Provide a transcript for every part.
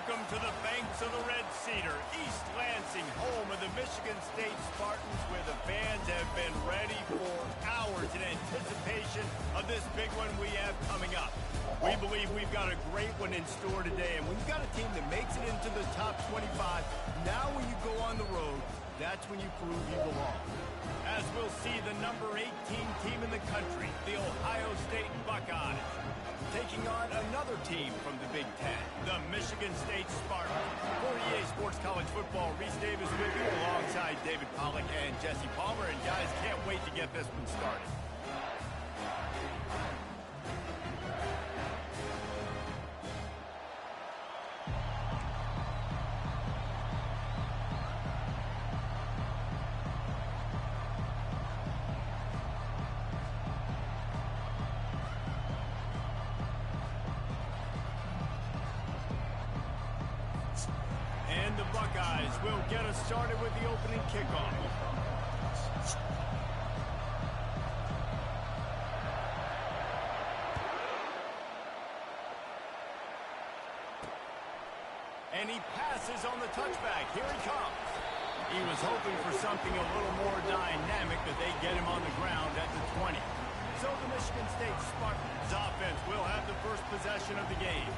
Welcome to the banks of the Red Cedar, East Lansing, home of the Michigan State Spartans, where the fans have been ready for hours in anticipation of this big one we have coming up. We believe we've got a great one in store today, and we've got a team that makes it into the top 25. Now when you go on the road, that's when you prove you belong. As we'll see the number 18 team in the country, the Ohio State Buckeyes, taking on another team from the Big Ten, the Michigan State Spartans. For EA Sports College Football, Reese Davis with you alongside David Pollack and Jesse Palmer. And guys, can't wait to get this one started. And the Buckeyes will get us started with the opening kickoff. And he passes on the touchback. Here he comes. He was hoping for something a little more dynamic, but they get him on the ground at the 20. So the Michigan State Spartans offense will have the first possession of the game.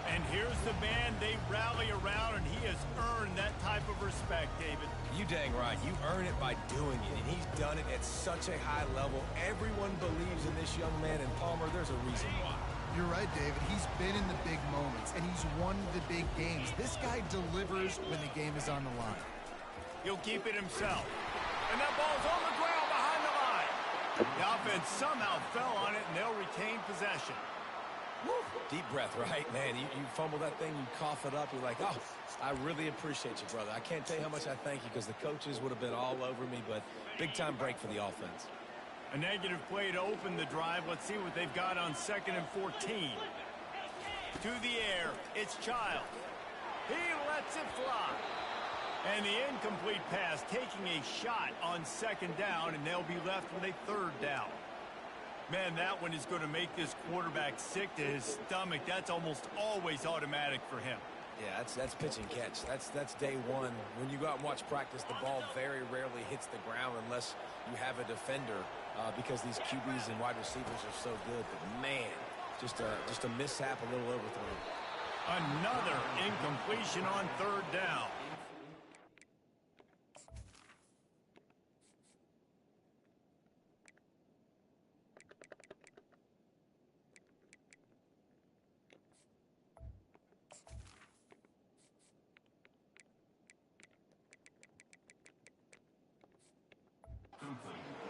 And here's the man they rally around, and he has earned that type of respect, David. You dang right. You earn it by doing it, and he's done it at such a high level. Everyone believes in this young man, and Palmer, there's a reason why. You're right, David. He's been in the big moments, and he's won the big games. This guy delivers when the game is on the line. He'll keep it himself. And that ball's on the ground behind the line. The offense somehow fell on it, and they'll retain possession. Woo. Deep breath, right? Man, you fumble that thing, you cough it up, you're like, oh, I really appreciate you, brother. I can't tell you how much I thank you because the coaches would have been all over me, but big-time break for the offense. A negative play to open the drive. Let's see what they've got on 2nd and 14. To the air, it's Child. He lets it fly. And the incomplete pass taking a shot on 2nd down, and they'll be left with a 3rd down. Man, that one is going to make this quarterback sick to his stomach. That's almost always automatic for him. Yeah, that's pitch and catch. That's day one. When you go out and watch practice, the ball very rarely hits the ground unless you have a defender because these QBs and wide receivers are so good. But, man, just a mishap, a little overthrown. Another incompletion on 3rd down.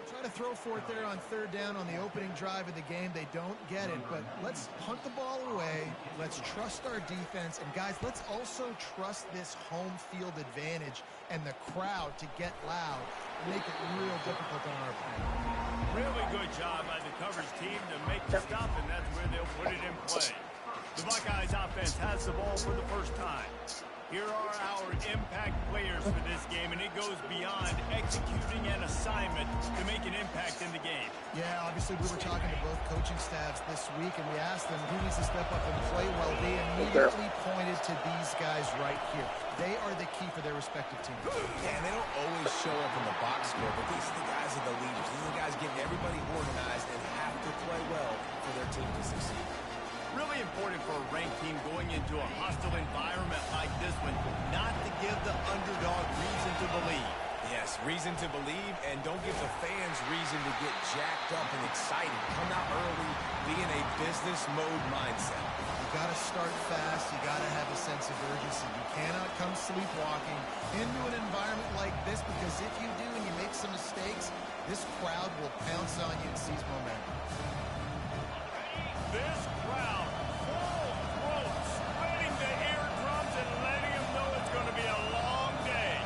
Try to throw for it there on 3rd down on the opening drive of the game. They don't get it, but let's punt the ball away. Let's trust our defense. And, guys, let's also trust this home field advantage and the crowd to get loud and make it real difficult on our opponent. Really good job by the coverage team to make the stop, and that's where they'll put it in play. The Buckeyes offense has the ball for the first time. Here are our impact players for this game, and it goes beyond executing an assignment to make an impact in the game. Yeah, obviously we were talking to both coaching staffs this week, and we asked them who needs to step up and play well. They immediately pointed to these guys right here. They are the key for their respective teams. Yeah, they don't always show up in the box score, but these are the guys are the leaders. These are the guys getting everybody organized and have to play well for their team to succeed. Really important for a ranked team going into a hostile environment like this one, not to give the underdog reason to believe. Yes, reason to believe, and don't give the fans reason to get jacked up and excited. Come out early, be in a business mode mindset. You got to start fast. You got to have a sense of urgency. You cannot come sleepwalking into an environment like this, because if you do and you make some mistakes, this crowd will pounce on you and seize momentum. This crowd, full throat, splitting the eardrums and letting them know it's going to be a long day.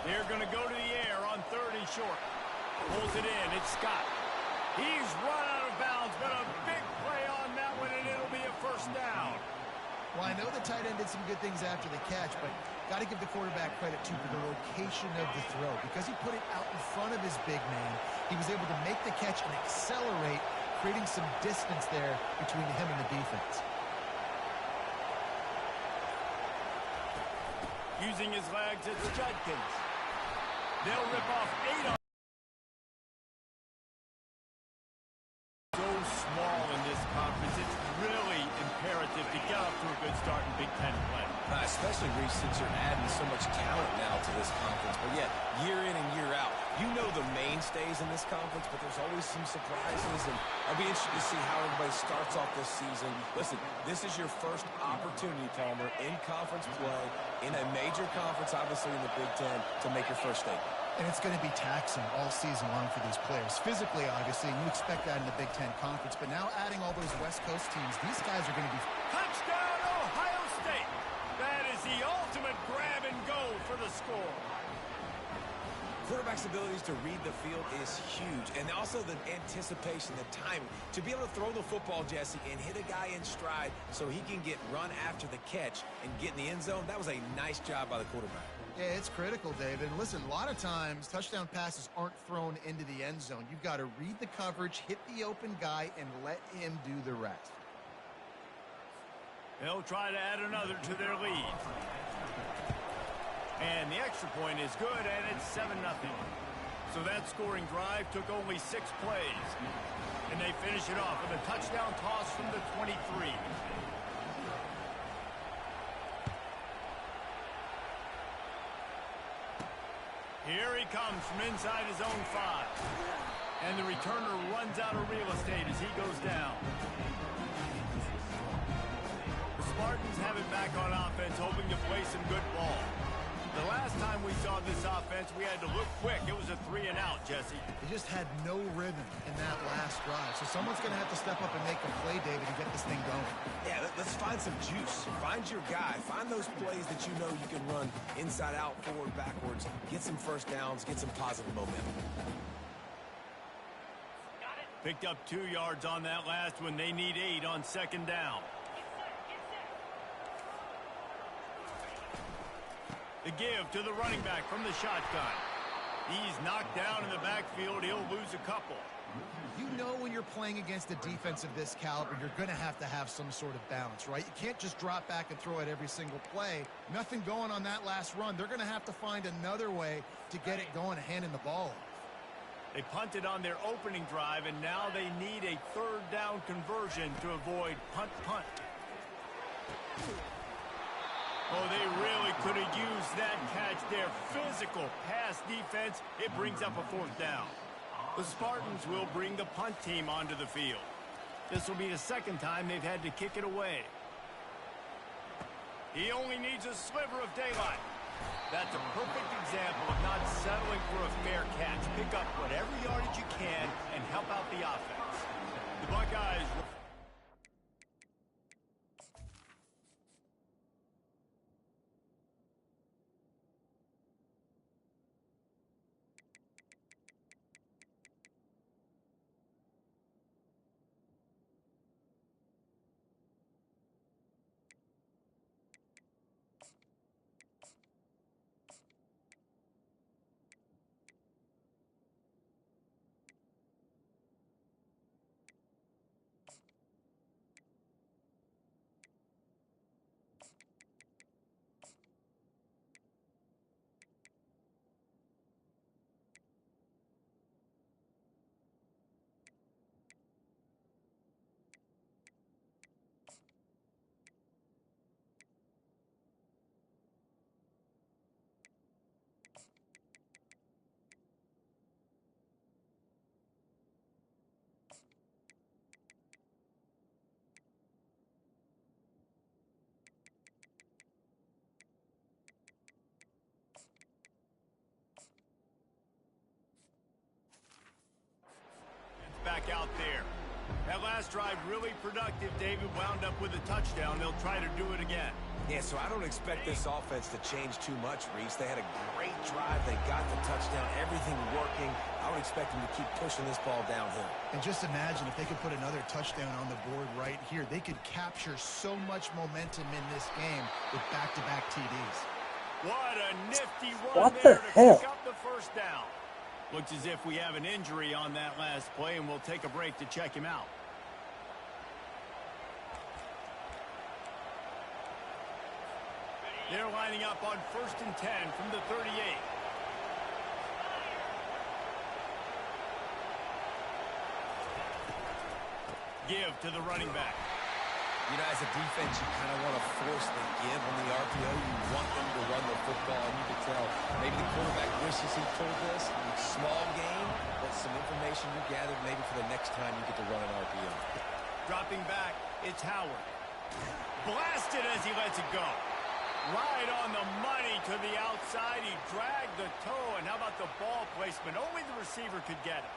They're going to go to the air on 3rd and short. Pulls it in. It's Scott. He's run out of bounds, but a big play on that one, and it'll be a 1st down. Well, I know the tight end did some good things after the catch, but got to give the quarterback credit, too, for the location of the throw. Because he put it out in front of his big man, he was able to make the catch and accelerate, creating some distance there between him and the defense. Using his legs, it's Judkins. They'll rip off 8 on. So small in this conference, it's really imperative to get off to a good start in Big Ten play. Especially, Reese, since you're adding so much talent now to this conference. But yet, year in and year out, you know the mainstays in this conference, but there's always some surprises, and I'll be interested to see how everybody starts off this season. Listen, this is your first opportunity, Palmer, in conference play, in a major conference, obviously in the Big Ten, to make your first statement. And it's going to be taxing all season long for these players. Physically, obviously, and you expect that in the Big Ten Conference. But now adding all those West Coast teams, these guys are going to be... Touchdown, Ohio State! That is the ultimate grab and go for the score. Quarterback's abilities to read the field is huge, and also the anticipation, the timing. To be able to throw the football, Jesse, and hit a guy in stride so he can get run after the catch and get in the end zone, that was a nice job by the quarterback. Yeah, it's critical, David. Listen, a lot of times, touchdown passes aren't thrown into the end zone. You've got to read the coverage, hit the open guy, and let him do the rest. They'll try to add another to their lead. And the extra point is good, and it's 7-0. So that scoring drive took only 6 plays. And they finish it off with a touchdown toss from the 23. Here he comes from inside his own 5. And the returner runs out of real estate as he goes down. The Spartans have it back on offense, hoping to play some good ball. The last time we saw this offense, we had to look quick. It was a 3-and-out, Jesse. They just had no rhythm in that last drive. So someone's going to have to step up and make a play, David, and get this thing going. Yeah, let's find some juice. Find your guy. Find those plays that you know you can run inside out, forward, backwards. Get some first downs. Get some positive momentum. Picked up 2 yards on that last one. They need 8 on 2nd down. The give to the running back from the shotgun. He's knocked down in the backfield. He'll lose a couple. You know when you're playing against a defense of this caliber, you're going to have some sort of balance, right? You can't just drop back and throw it every single play. Nothing going on that last run. They're going to have to find another way to get it going, handing the ball off. They punted on their opening drive, and now they need a 3rd down conversion to avoid punt. Oh, they really could have used that catch there. Physical pass defense. It brings up a 4th down. The Spartans will bring the punt team onto the field. This will be the 2nd time they've had to kick it away. He only needs a sliver of daylight. That's a perfect example of not settling for a fair catch. Pick up whatever yardage you can and help out the offense. The Buckeyes... back out there. That last drive really productive. David wound up with a touchdown. They'll try to do it again. Yeah, so I don't expect this offense to change too much, Reese. They had a great drive. They got the touchdown. Everything working. I would expect them to keep pushing this ball downhill. And just imagine if they could put another touchdown on the board right here. They could capture so much momentum in this game with back-to-back TDs. What a nifty run What there the to hell? pick up the 1st down. Looks as if we have an injury on that last play, and we'll take a break to check him out. They're lining up on 1st and 10 from the 38. Give to the running back. You know, as a defense, you kind of want to force the give on the RPO. You want them to run the football, and you can tell maybe the quarterback wishes he pulled this. Small game, but some information you gathered maybe for the next time you get to run an RPO. Dropping back, it's Howard. Blasted as he lets it go. Right on the money to the outside. He dragged the toe, and how about the ball placement? Only the receiver could get it.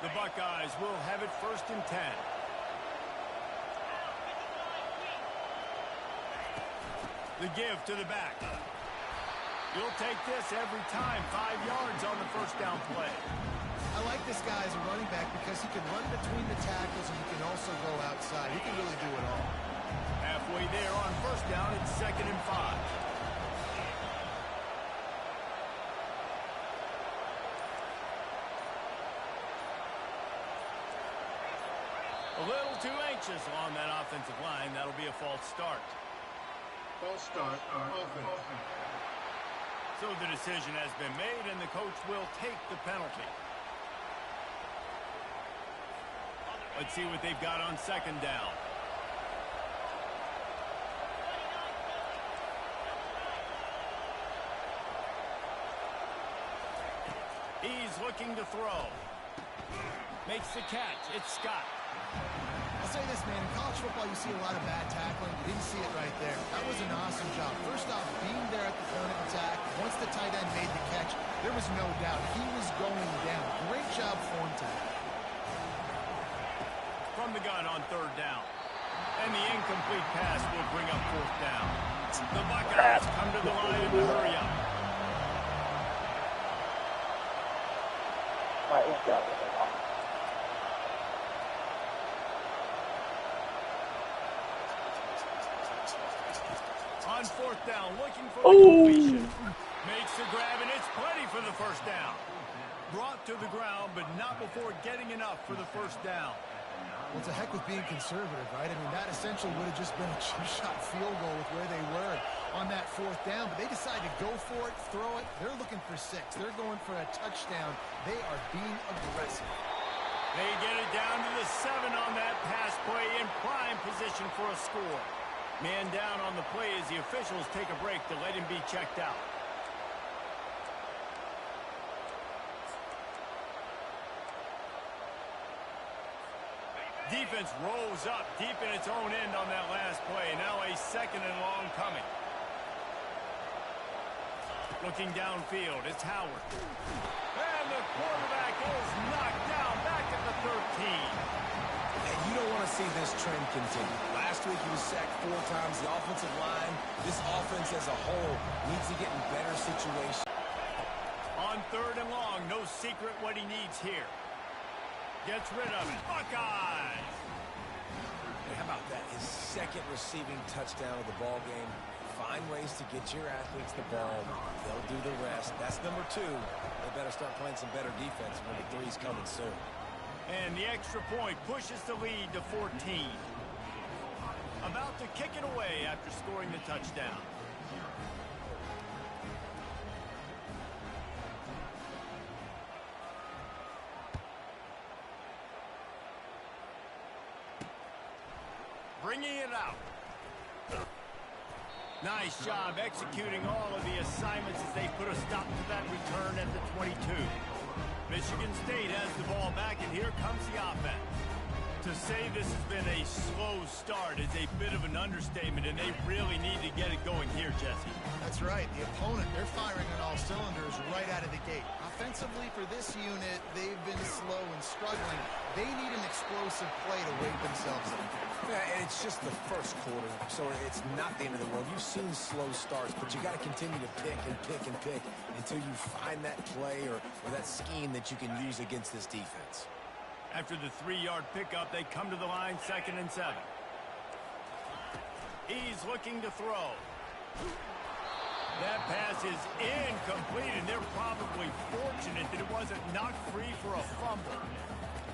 The Buckeyes will have it 1st and 10. The give to the back. You'll take this every time. 5 yards on the 1st down play. I like this guy as a running back because he can run between the tackles and he can also go outside. He can really do it all. Halfway there on 1st down, it's 2nd and 5. A little too anxious along that offensive line. That'll be a false start. False start on offense. So the decision has been made, and the coach will take the penalty. Let's see what they've got on 2nd down. He's looking to throw. Makes the catch. It's Scott. I'll say this, man. In college football, you see a lot of bad tackling. You didn't see it right there. That was an awesome job. First off, being there at the point of attack. Once the tight end made the catch, there was no doubt he was going down. Great job for him today. From the gun on 3rd down. And the incomplete pass will bring up 4th down. The Buckeyes come to the line in the hurry up. On 4th down, looking for the completion. Makes the grab, and it's plenty for the 1st down. Brought to the ground, but not before getting enough for the 1st down. Well, it's a heck with being conservative, right? I mean, that essentially would have just been a chip-shot field goal with where they were on that 4th down, but they decided to go for it, throw it. They're looking for 6. They're going for a touchdown. They are being aggressive. They get it down to the 7 on that pass play in prime position for a score. Man down on the play as the officials take a break to let him be checked out. Defense rolls up deep in its own end on that last play. Now a 2nd and long coming. Looking downfield, it's Howard. And the quarterback is knocked down back at the 13. And you don't want to see this trend continue. Last week he was sacked 4 times. The offensive line, this offense as a whole, needs to get in better situations. On 3rd and long, no secret what he needs here. Gets rid of it. Buckeyes! And how about that? His 2nd receiving touchdown of the ball game. Find ways to get your athletes the ball. They'll do the rest. That's number 2. They better start playing some better defense when the 3's coming soon. And the extra point pushes the lead to 14. About to kick it away after scoring the touchdown. Bringing it out. Nice job executing all of the assignments as they put a stop to that return at the 22. Michigan State has the ball back, and here comes the offense. To say this has been a slow start is a bit of an understatement, and they really need to get it going here, Jesse. That's right. The opponent, they're firing on all cylinders right out of the gate. Offensively, for this unit, they've been slow and struggling. They need an explosive play to wake themselves up. Yeah, and it's just the first quarter, so it's not the end of the world. You've seen slow starts, but you got to continue to pick and pick and pick until you find that play or that scheme that you can use against this defense. After the 3-yard pickup, they come to the line, 2nd and 7. He's looking to throw. That pass is incomplete, and they're probably fortunate that it wasn't knocked free for a fumble.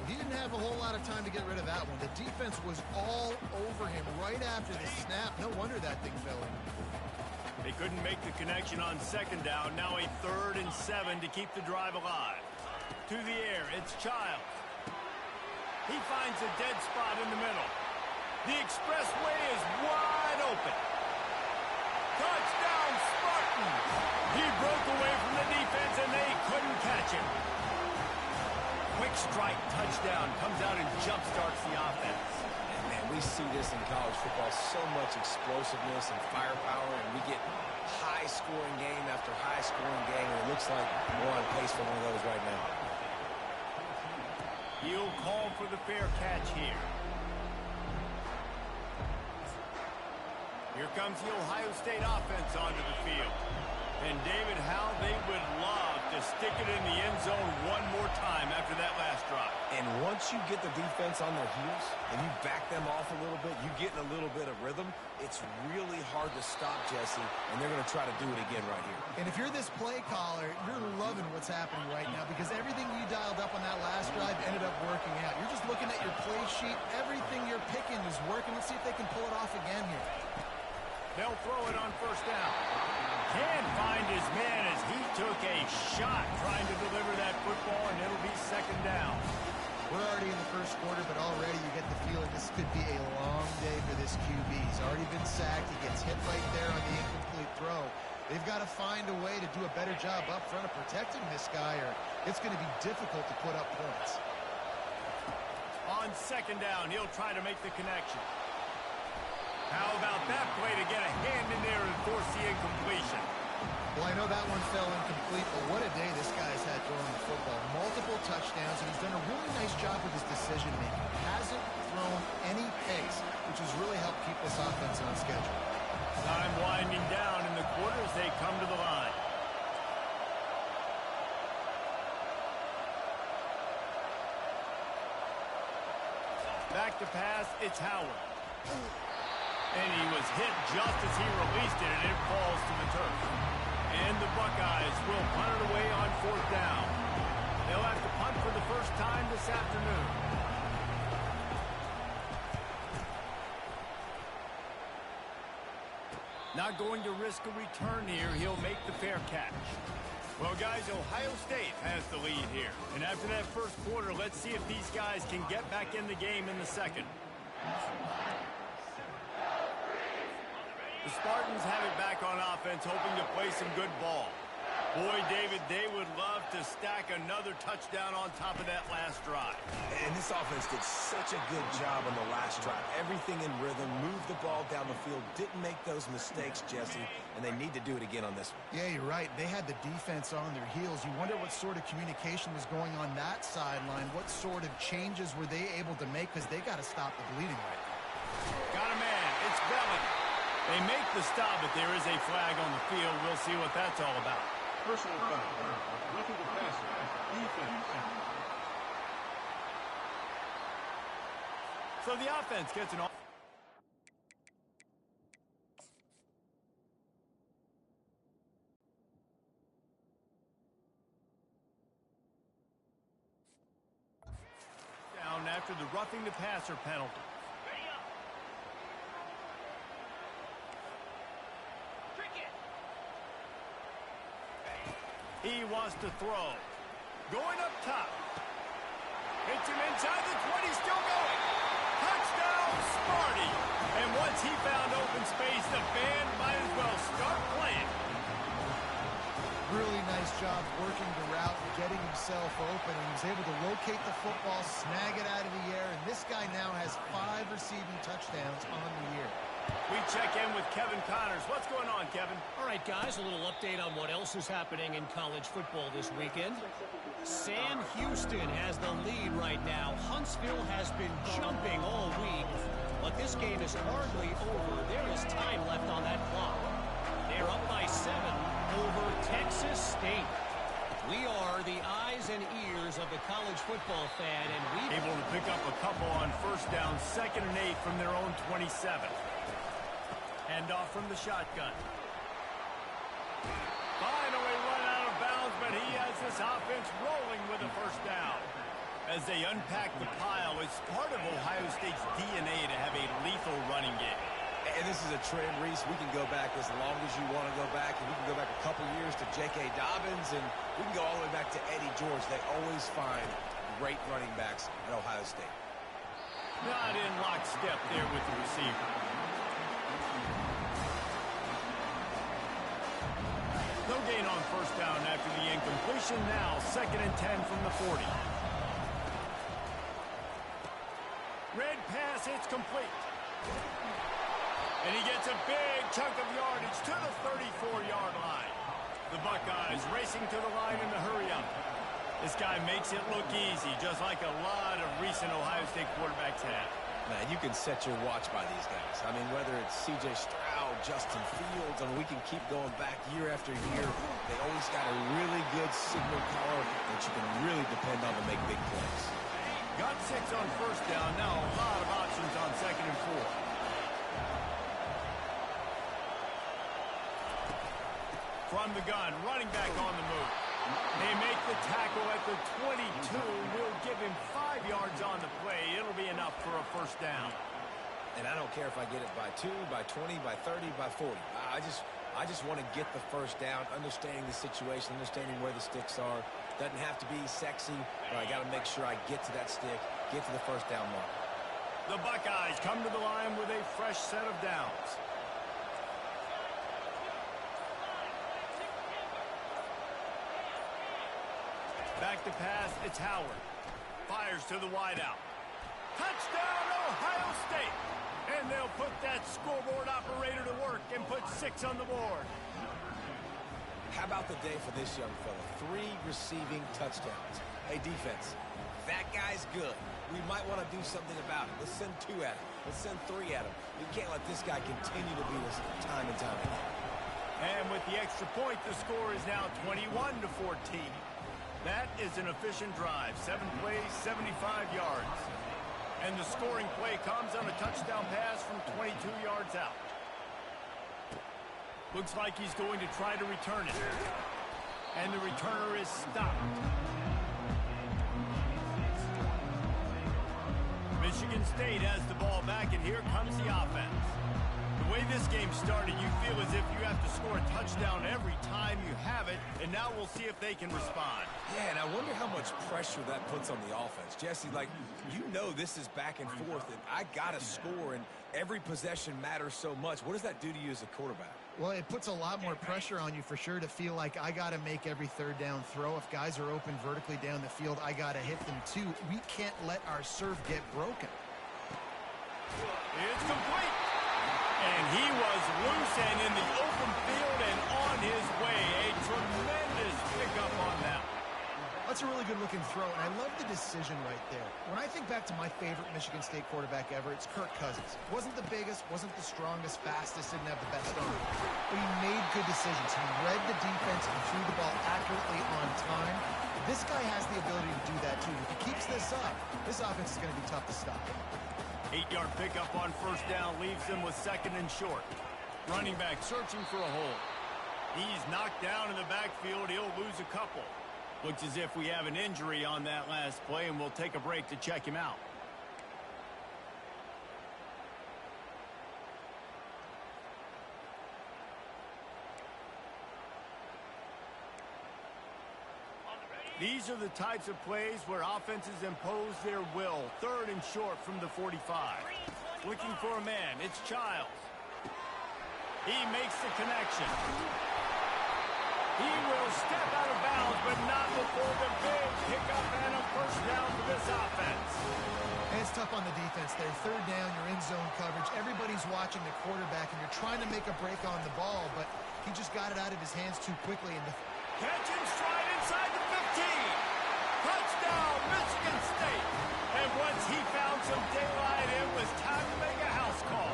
He didn't have a whole lot of time to get rid of that one. The defense was all over him right after the snap. No wonder that thing fell in. They couldn't make the connection on second down. Now a 3rd and 7 to keep the drive alive. To the air, it's Childs. He finds a dead spot in the middle. The expressway is wide open. Touchdown, Spartans! He broke away from the defense, and they couldn't catch him. Quick strike touchdown comes out and jump-starts the offense. And man, we see this in college football, so much explosiveness and firepower, and we get high-scoring game after high-scoring game, and it looks like we're on pace for one of those right now. He'll call for the fair catch here. Here comes the Ohio State offense onto the field. And David, how they would love to stick it in the end zone one more time after that last drive. And once you get the defense on their heels and you back them off a little bit, you get in a little bit of rhythm, it's really hard to stop, Jesse, and they're going to try to do it again right here. And if you're this play caller, you're loving what's happening right now because everything you dialed up on that last drive ended up working out. You're just looking at your play sheet. Everything you're picking is working. Let's see if they can pull it off again here. They'll throw it on first down. Can't find his man as he took a shot trying to deliver that football, and it'll be second down. We're already in the first quarter, but already you get the feeling this could be a long day for this QB. He's already been sacked. He gets hit right there on the incomplete throw. They've got to find a way to do a better job up front of protecting this guy, or it's going to be difficult to put up points. On second down, he'll try to make the connection. How about that play to get a hand in there and force the incompletion? Well, I know that one fell incomplete, but what a day this guy's had throwing the football. Multiple touchdowns, and he's done a really nice job with his decision-making. Hasn't thrown any picks, which has really helped keep this offense on schedule. Time winding down in the quarter as they come to the line. Back to pass, it's Howard. And he was hit just as he released it, and it falls to the turf. And the Buckeyes will punt it away on fourth down. They'll have to punt for the first time this afternoon. Not going to risk a return here. He'll make the fair catch. Well, guys, Ohio State has the lead here. And after that first quarter, let's see if these guys can get back in the game in the second. The Spartans have it back on offense, hoping to play some good ball. Boy, David, they would love to stack another touchdown on top of that last drive. And this offense did such a good job on the last drive. Everything in rhythm, moved the ball down the field, didn't make those mistakes, Jesse, and they need to do it again on this one. Yeah, you're right. They had the defense on their heels. You wonder what sort of communication was going on that sideline. What sort of changes were they able to make? Because they got to stop the bleeding right now. Got a man. It's Belly. They make the stop, but there is a flag on the field. We'll see what that's all about. Personal foul. Roughing the passer. Defense. So the offense gets an off. Down after the roughing the passer penalty. He wants to throw. Going up top. Hits him inside the 20, still going. Touchdown, Sparty. And once he found open space, the band might as well start playing. Really nice job working the route, getting himself open, and he was able to locate the football, snag it out of the air, and this guy now has 5 receiving touchdowns on the year. We check in with Kevin Connors. What's going on, Kevin? All right, guys, a little update on what else is happening in college football this weekend. Sam Houston has the lead right now. Huntsville has been jumping all week, but this game is hardly over. There is time left on that clock. They're up by 7 over Texas State. We are the eyes and ears of the college football fan, and we're able to pick up a couple on first down, 2nd and 8 from their own 27. Hand off from the shotgun. Finally run out of bounds, but he has this offense rolling with a first down. As they unpack the pile, it's part of Ohio State's DNA to have a lethal running game. And this is a trend, Reese. We can go back as long as you want to go back, and we can go back a couple years to J.K. Dobbins, and we can go all the way back to Eddie George. They always find great running backs at Ohio State. Not in lockstep there with the receiver. No gain on first down after the incompletion. Now 2nd and 10 from the 40. Red pass, it's complete. And he gets a big chunk of yardage to the 34-yard line. The Buckeyes racing to the line in the hurry-up. This guy makes it look easy, just like a lot of recent Ohio State quarterbacks have. Man, you can set your watch by these guys. I mean, whether it's C.J. Stroud, Justin Fields, I mean, we can keep going back year after year. They always got a really good signal caller that you can really depend on to make big plays. Got 6 on first down. Now a lot of options on 2nd and 4. From the gun, running back on the move. They make the tackle at the 22. We'll give him 5 yards on the play. It'll be enough for a first down. And I don't care if I get it by 2, by 20, by 30, by 40. I just want to get the first down, understanding the situation, understanding where the sticks are. Doesn't have to be sexy, but I got to make sure I get to that stick, get to the first down mark. The Buckeyes come to the line with a fresh set of downs. Back to pass, it's Howard. Fires to the wideout. Touchdown, Ohio State! And they'll put that scoreboard operator to work and put 6 on the board. How about the day for this young fella? 3 receiving touchdowns. Hey, defense, that guy's good. We might want to do something about it. Let's send 2 at him. Let's send 3 at him. We can't let this guy continue to beat us time and time again. And with the extra point, the score is now 21-14. That is an efficient drive. 7 plays, 75 yards. And the scoring play comes on a touchdown pass from 22 yards out. Looks like he's going to try to return it. And the returner is stopped. Michigan State has the ball back, and here comes the offense. The way this game started, you feel as if you have to score a touchdown every time you have it, and now we'll see if they can respond. Yeah, and I wonder how much pressure that puts on the offense. Jesse, like, you know this is back and forth, and I got to score, and every possession matters so much. What does that do to you as a quarterback? Well, it puts a lot more pressure on you for sure to feel like I got to make every third down throw. If guys are open vertically down the field, I got to hit them too. We can't let our serve get broken. It's complete. And he was loose and in the open field and on his way. A tremendous pickup on that. That's a really good-looking throw, and I love the decision right there. When I think back to my favorite Michigan State quarterback ever, it's Kirk Cousins. Wasn't the biggest, wasn't the strongest, fastest, didn't have the best arm. But he made good decisions. He read the defense and threw the ball accurately on time. This guy has the ability to do that, too. If he keeps this up, this offense is going to be tough to stop. 8-yard pickup on first down leaves them with 2nd and short. Running back searching for a hole. He's knocked down in the backfield. He'll lose a couple. Looks as if we have an injury on that last play, and we'll take a break to check him out. These are the types of plays where offenses impose their will. 3rd and short from the 45. Looking for a man. It's Childs. He makes the connection. He will step out of bounds, but not before the big pickup and a first down for this offense. And it's tough on the defense there. 3rd down, you're in zone coverage. Everybody's watching the quarterback, and you're trying to make a break on the ball, but he just got it out of his hands too quickly. And catch and stride inside the 15. Touchdown, Michigan State. And once he found some daylight, it was time to make a house call.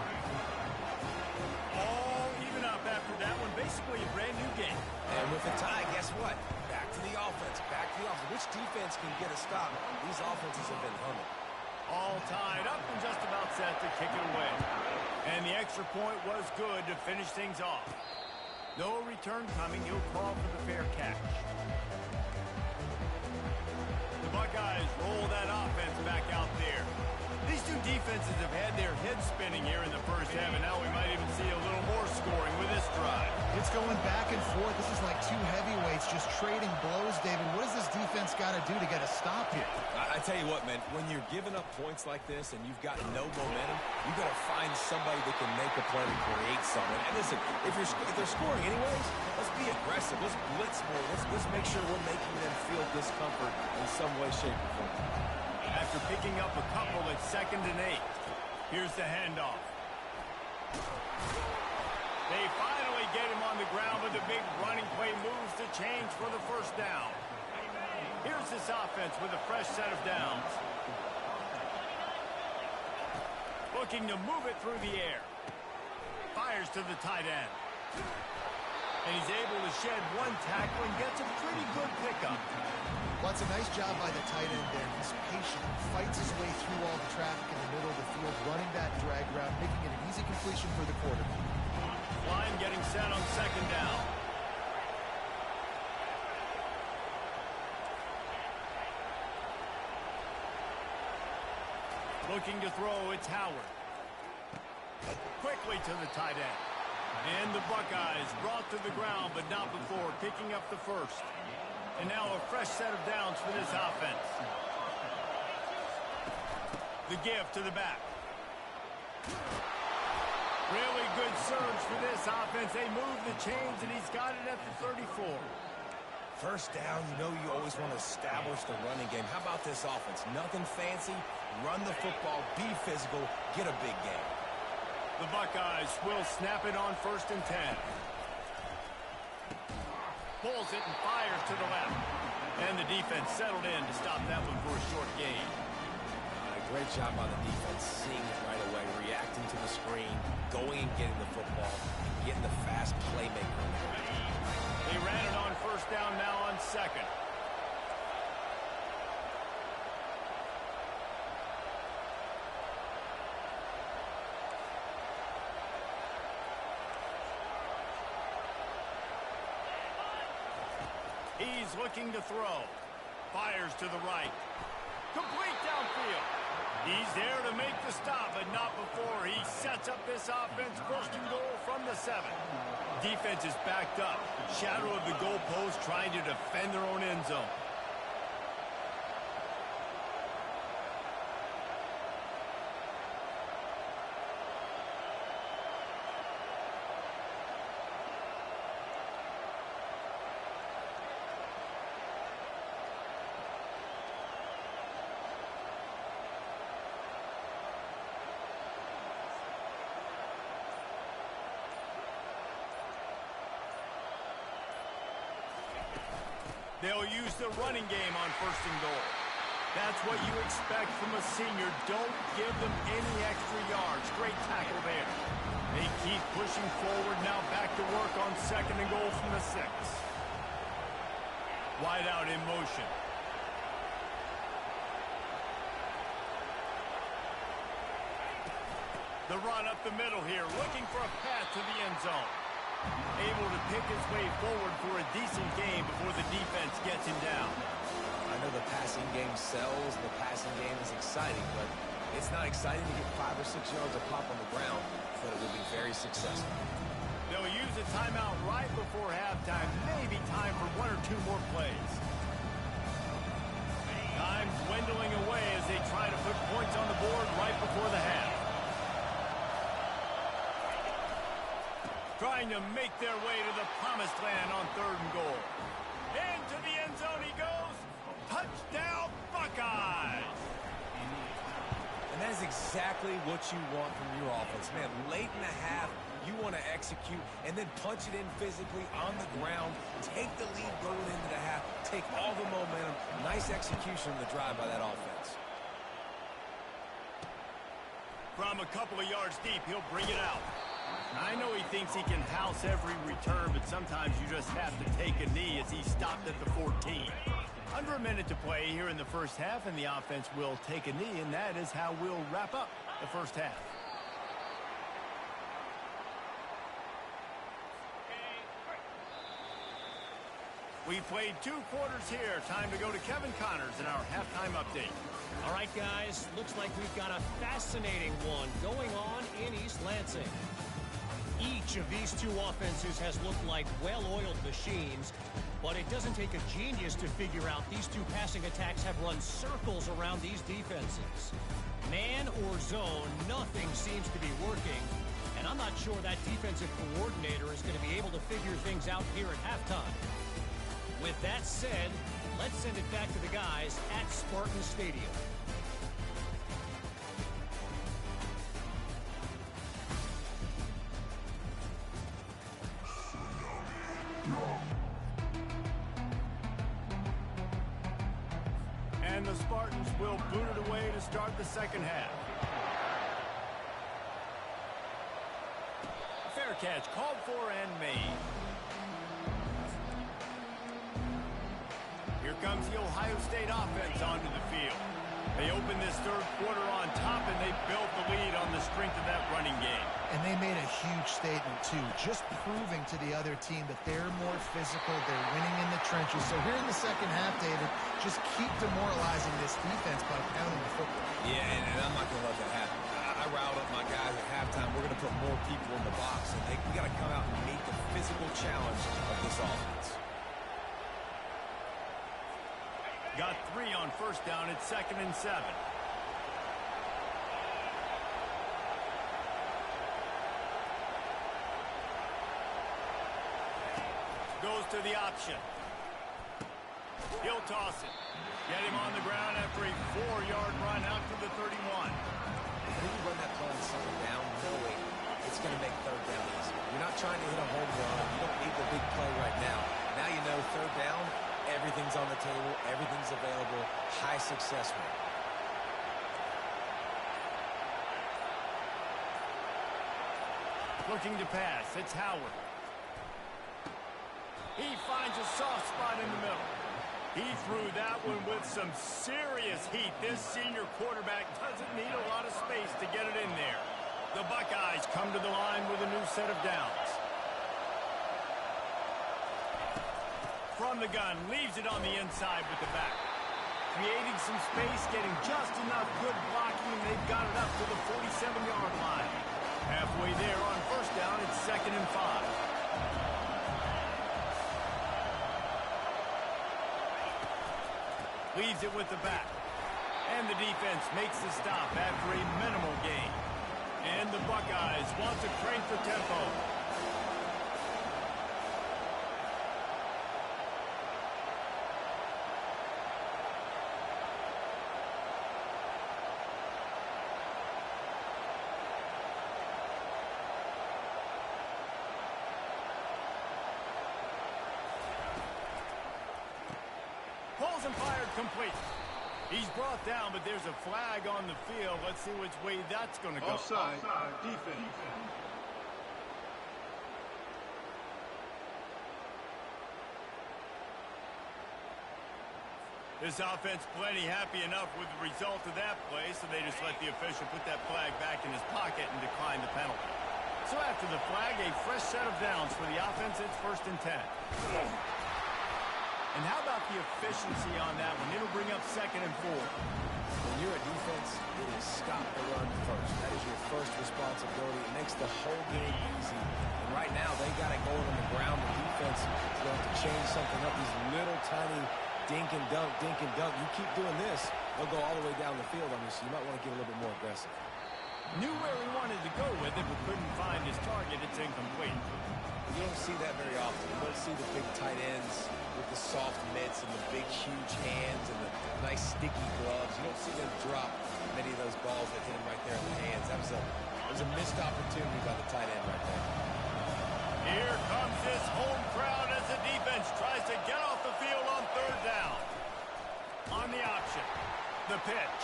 All even up after that one. Basically a brand new game. And with a tie, guess what? Back to the offense. Back to the offense. Which defense can get a stop? These offenses have been humming. All tied up and just about set to kick it away. And the extra point was good to finish things off. No return coming. He'll call for the fair catch. The Buckeyes roll that offense back out there. These two defenses have had their heads spinning here in the first half, and now we might even see a little more scoring with this drive. It's going back and forth. This is like two heavyweights just trading blows, David. What does this defense got to do to get a stop here? I tell you what, man, when you're giving up points like this and you've got no momentum, you got to find somebody that can make a play to create something. And listen, if they're scoring anyways, let's be aggressive. Let's blitz more. Let's make sure we're making them feel discomfort in some way, shape, or form. After picking up a couple at 2nd and 8. Here's the handoff. They finally get him on the ground, but the big running play moves the change for the first down. Here's this offense with a fresh set of downs. Looking to move it through the air. Fires to the tight end. And he's able to shed one tackle and gets a pretty good pickup. Well, it's a nice job by the tight end there. He's patient, fights his way through all the traffic in the middle of the field, running that drag route, making it an easy completion for the quarterback. Line getting set on 2nd down. Looking to throw, it's Howard. Quickly to the tight end. And the Buckeyes brought to the ground, but not before picking up the first. And now a fresh set of downs for this offense. The give to the back. Really good surge for this offense. They move the chains, and he's got it at the 34. First down, you know you always want to establish the running game. How about this offense? Nothing fancy. Run the football, be physical, get a big game. The Buckeyes will snap it on 1st and 10. Pulls it and fires to the left. And the defense settled in to stop that one for a short gain. Great job on the defense, seeing it right away, reacting to the screen, going and getting the football, getting the fast playmaker. They ran it on 1st down, now on 2nd. He's looking to throw. Fires to the right. Complete downfield. He's there to make the stop, but not before he sets up this offense. 1st and goal from the 7. Defense is backed up. Shadow of the goalpost, trying to defend their own end zone. They'll use the running game on 1st and goal. That's what you expect from a senior. Don't give them any extra yards. Great tackle there. They keep pushing forward. Now back to work on 2nd and goal from the 6. Wide out in motion. The run up the middle here, looking for a path to the end zone. Able to pick his way forward for a decent game before the defense gets him down. I know the passing game sells, the passing game is exciting, but it's not exciting to get 5 or 6 yards of pop on the ground, but it will be very successful. They'll use a timeout right before halftime, maybe time for 1 or 2 more plays. Time dwindling away as they try to put points on the board right before the half. Trying to make their way to the promised land on 3rd and goal. Into the end zone he goes. Touchdown, Buckeyes! And that is exactly what you want from your offense. Man, late in the half, you want to execute and then punch it in physically on the ground. Take the lead going into the half. Take all the momentum. Nice execution of the drive by that offense. From a couple of yards deep, he'll bring it out. I know he thinks he can house every return, but sometimes you just have to take a knee as he stopped at the 14. Under a minute to play here in the first half, and the offense will take a knee, and that is how we'll wrap up the first half. We played 2 quarters here. Time to go to Kevin Connors in our halftime update. All right, guys, looks like we've got a fascinating one going on in East Lansing. Each of these two offenses has looked like well-oiled machines, but it doesn't take a genius to figure out these two passing attacks have run circles around these defenses. Man or zone, nothing seems to be working, and I'm not sure that defensive coordinator is going to be able to figure things out here at halftime. With that said, let's send it back to the guys at Spartan Stadium. And the Spartans will boot it away to start the second half. Fair catch called for and made. Here comes the Ohio State offense onto the field. They open this third quarter on top, and they built the lead on the strength of that running game. And they made a huge statement, too, just proving to the other team that they're more physical, they're winning in the trenches. So here in the second half, David, just keep demoralizing this defense by pounding the football. Yeah, and I'm not going to let that happen. I riled up my guys at halftime. We're going to put more people in the box, and we got to come out and meet the physical challenge of this offense. Got 3 on first down. It's 2nd and 7. Goes to the option. He'll toss it. Get him on the ground after a 4-yard run out to the 31. When you run that play on second down, knowing it's going to make third down easy. You're not trying to hit a home run. You don't need the big play right now. Now you know third down, everything's on the table, everything's available, high success rate. Looking to pass. It's Howard. He finds a soft spot in the middle. He threw that one with some serious heat. This senior quarterback doesn't need a lot of space to get it in there. The Buckeyes come to the line with a new set of downs. From the gun, leaves it on the inside with the back. Creating some space, getting just enough good blocking, and they've got it up to the 47-yard line. Halfway there on first down, it's 2nd and 5. Leaves it with the back. And the defense makes the stop after a minimal gain. And the Buckeyes want to crank the tempo. Pulls and fired complete. He's brought down, but there's a flag on the field. Let's see which way that's going to go. Offside, defense. This offense plenty happy enough with the result of that play, so they just let the official put that flag back in his pocket and decline the penalty. So after the flag, a fresh set of downs for the offense. It's 1st and 10. And how about the efficiency on that one? It'll bring up 2nd and 4. When you're a defense, it is stop the run first. That is your first responsibility. It makes the whole game easy. And right now, they got it going on the ground. The defense is going to have to change something up. These little tiny dink and dunk, dink and dunk. You keep doing this, they'll go all the way down the field on you, so you might want to get a little bit more aggressive. Knew where he wanted to go with it, but couldn't find his target. It's incomplete. You don't see that very often. You don't see the big tight ends with the soft mitts and the big, huge hands and the nice, sticky gloves. You don't see them drop many of those balls that hit him right there in the hands. That was a missed opportunity by the tight end right there. Here comes this home crowd as the defense tries to get off the field on third down. On the option, the pitch.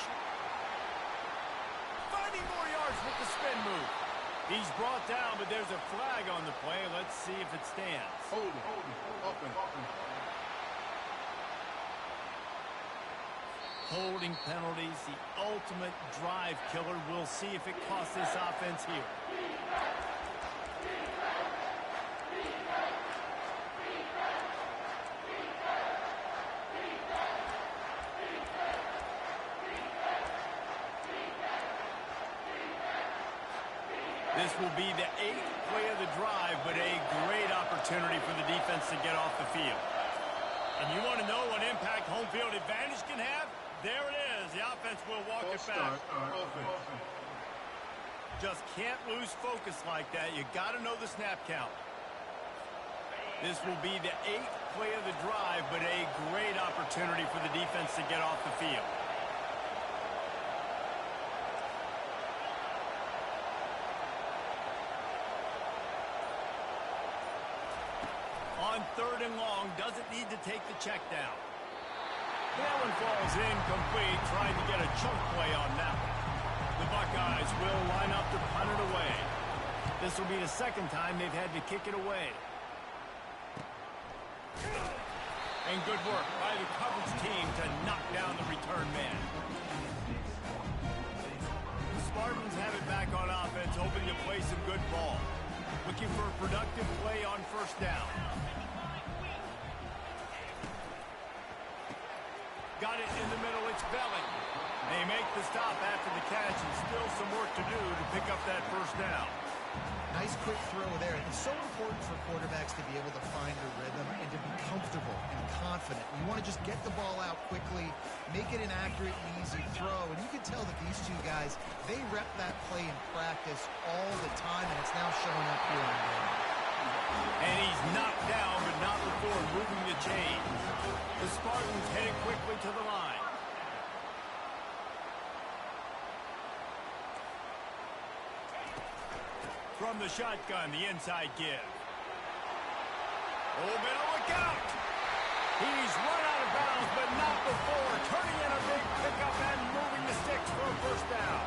Finding more yards with the spin move. He's brought down, but there's a flag on the play. Let's see if it stands. Hold it. Holding penalties, the ultimate drive killer. We'll see if it costs this offense here. This will be the 8th play of the drive, but a great opportunity for the defense to get off the field. And you want to know what impact home field advantage can have? There it is. The offense will walk it back. Just can't lose focus like that. You got to know the snap count. This will be the 8th play of the drive, but a great opportunity for the defense to get off the field. On 3rd and long, doesn't need to take the check down. That one falls incomplete, trying to get a chunk play on that one. The Buckeyes will line up to punt it away. This will be the 2nd time they've had to kick it away. And good work by the coverage team to knock down the return man. The Spartans have it back on offense, hoping to play some good ball. Looking for a productive play on 1st down. Got it in the middle, it's Belling. They make the stop after the catch, and still some work to do to pick up that 1st down. Nice quick throw there. It's so important for quarterbacks to be able to find a rhythm and to be comfortable and confident. You want to just get the ball out quickly, make it an accurate and easy throw. And you can tell that these two guys, they rep that play in practice all the time, and it's now showing up here on game. And he's knocked down, but not before moving the chains. The Spartans headed quickly to the line. From the shotgun, the inside give. Oh, better look out! He's run out of bounds, but not before turning in a big pickup and moving the sticks for a 1st down.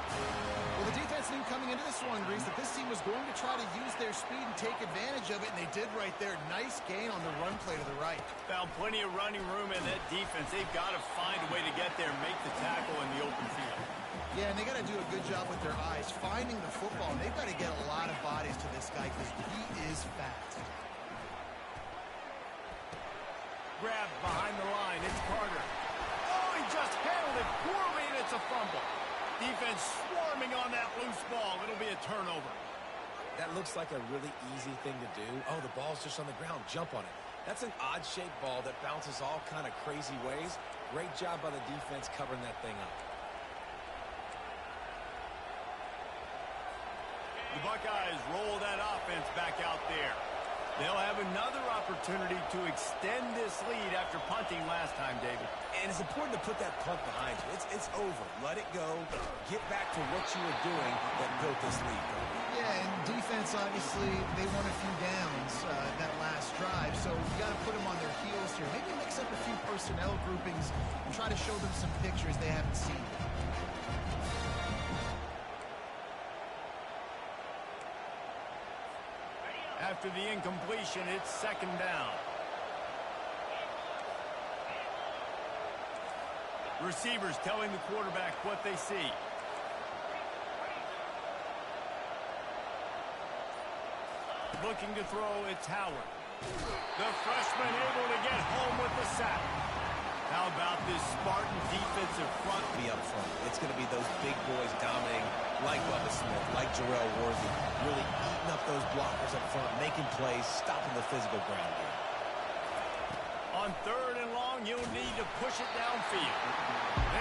Well, the defense knew coming into this one, Reese, that this team was going to try to use their speed and take advantage of it, and they did right there. Nice gain on the run play to the right. Found plenty of running room in that defense. They've got to find a way to get there and make the tackle in the open field. Yeah, and they got to do a good job with their eyes, finding the football. And they've got to get a lot of bodies to this guy because he is fast. Grab behind the line. It's Carter. Oh, he just handled it poorly, and it's a fumble. Defense swarming on that loose ball. It'll be a turnover. That looks like a really easy thing to do. Oh, the ball's just on the ground. Jump on it. That's an odd-shaped ball that bounces all kind of crazy ways. Great job by the defense covering that thing up. The Buckeyes roll that offense back out there. They'll have another opportunity to extend this lead after punting last time, David. And it's important to put that punt behind you. It's over. Let it go. Get back to what you were doing that built this lead. Yeah, and defense, obviously, they won a few downs that last drive, so you got to put them on their heels here. Maybe mix up a few personnel groupings and try to show them some pictures they haven't seen. After the incompletion, it's 2nd down. Receivers telling the quarterback what they see. Looking to throw, it's Howard. The freshman able to get home with the sack. How about this Spartan defensive front? Be up front. It's going to be those big boys dominating, like Bubba Smith, like Jarrell Worthy, really eating up those blockers up front, making plays, stopping the physical ground game. On 3rd and long, you'll need to push it downfield.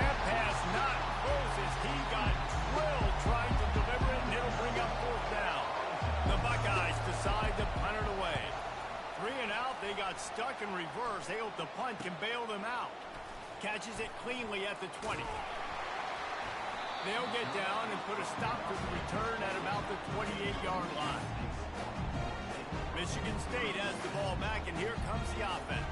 That pass not closes. He got drilled trying to deliver it, and it'll bring up 4th down. The Buckeyes decide to punt it away. 3 and out, they got stuck in reverse. They hope the punt can bail them out. Catches it cleanly at the 20. They'll get down and put a stop to the return at about the 28-yard line. Michigan State has the ball back, and here comes the offense.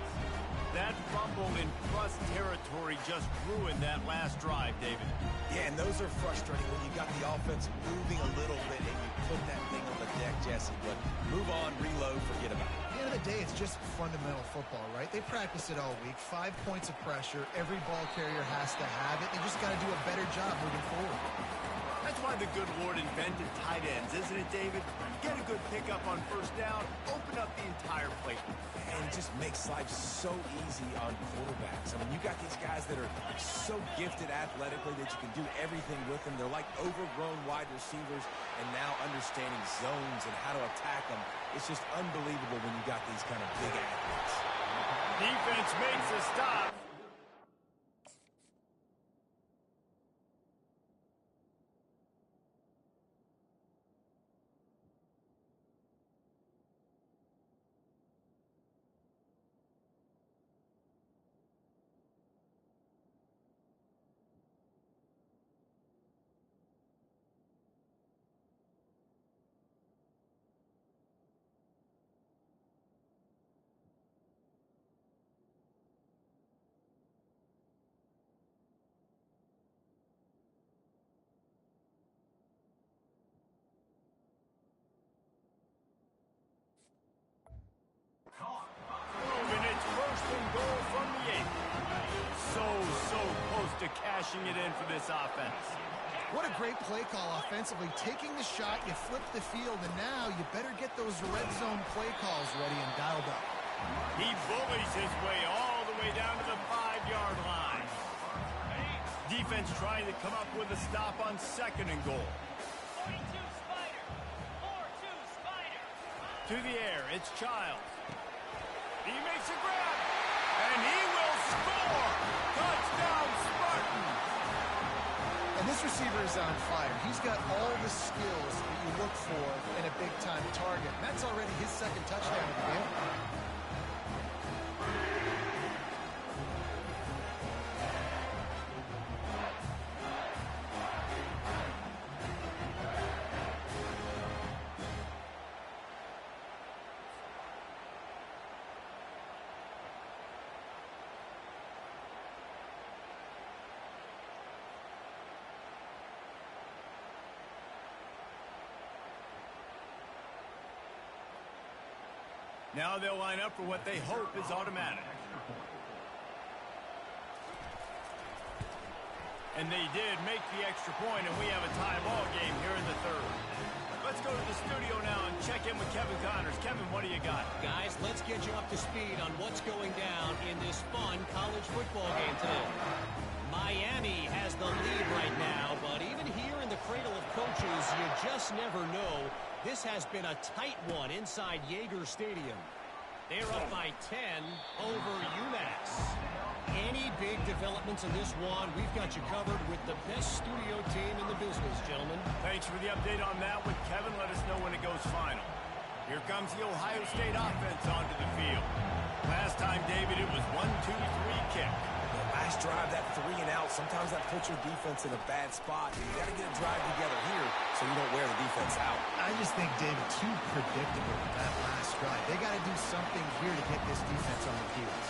That fumble in Crust territory just ruined that last drive, David. Yeah, and those are frustrating when you got the offense moving a little bit and you put that thing on the deck, Jesse. But move on, reload, forget about it. At the end of the day, it's just fundamental football, right? They practice it all week. 5 points of pressure. Every ball carrier has to have it. They just got to do a better job moving forward. That's why the good Lord invented tight ends, isn't it, David? Get a good pickup on first down, open up the entire plate. And it just makes life so easy on quarterbacks. I mean, you got these guys that are so gifted athletically that you can do everything with them. They're like overgrown wide receivers, and now understanding zones and how to attack them. It's just unbelievable when you got these kind of big athletes. Defense makes a stop. And it's first and goal from the 8. So close to cashing it in for this offense. What a great play call offensively. Taking the shot, you flip the field, and now you better get those red zone play calls ready and dialed up. He bullies his way all the way down to the 5-yard line. Defense trying to come up with a stop on second and goal. 42 Spider. 4-2 Spider. To the air, it's Childs. He makes a grab, and he will score! Touchdown, Spartans! And this receiver is on fire. He's got all the skills that you look for in a big-time target. And that's already his second touchdown of the game. Now they'll line up for what they hope is automatic. And they did make the extra point, and we have a tie ball game here in the third. Let's go to the studio now and check in with Kevin Connors. Kevin, what do you got? Guys, let's get you up to speed on what's going down in this fun college football game today. Miami has the lead right now, but even here in the cradle of coaches, you just never know. This has been a tight one inside Yager Stadium. They're up by 10 over UMass. Any big developments in this one, we've got you covered with the best studio team in the business, gentlemen. Thanks for the update on that with Kevin. Let us know when it goes final. Here comes the Ohio State offense onto the field. Last time, David, it was 1-2-3 kick. Last drive, that 3 and out, sometimes that puts your defense in a bad spot. You got to get a drive together here so you don't wear the defense out. I just think, David, too predictable with that last drive. They got to do something here to get this defense on the heels.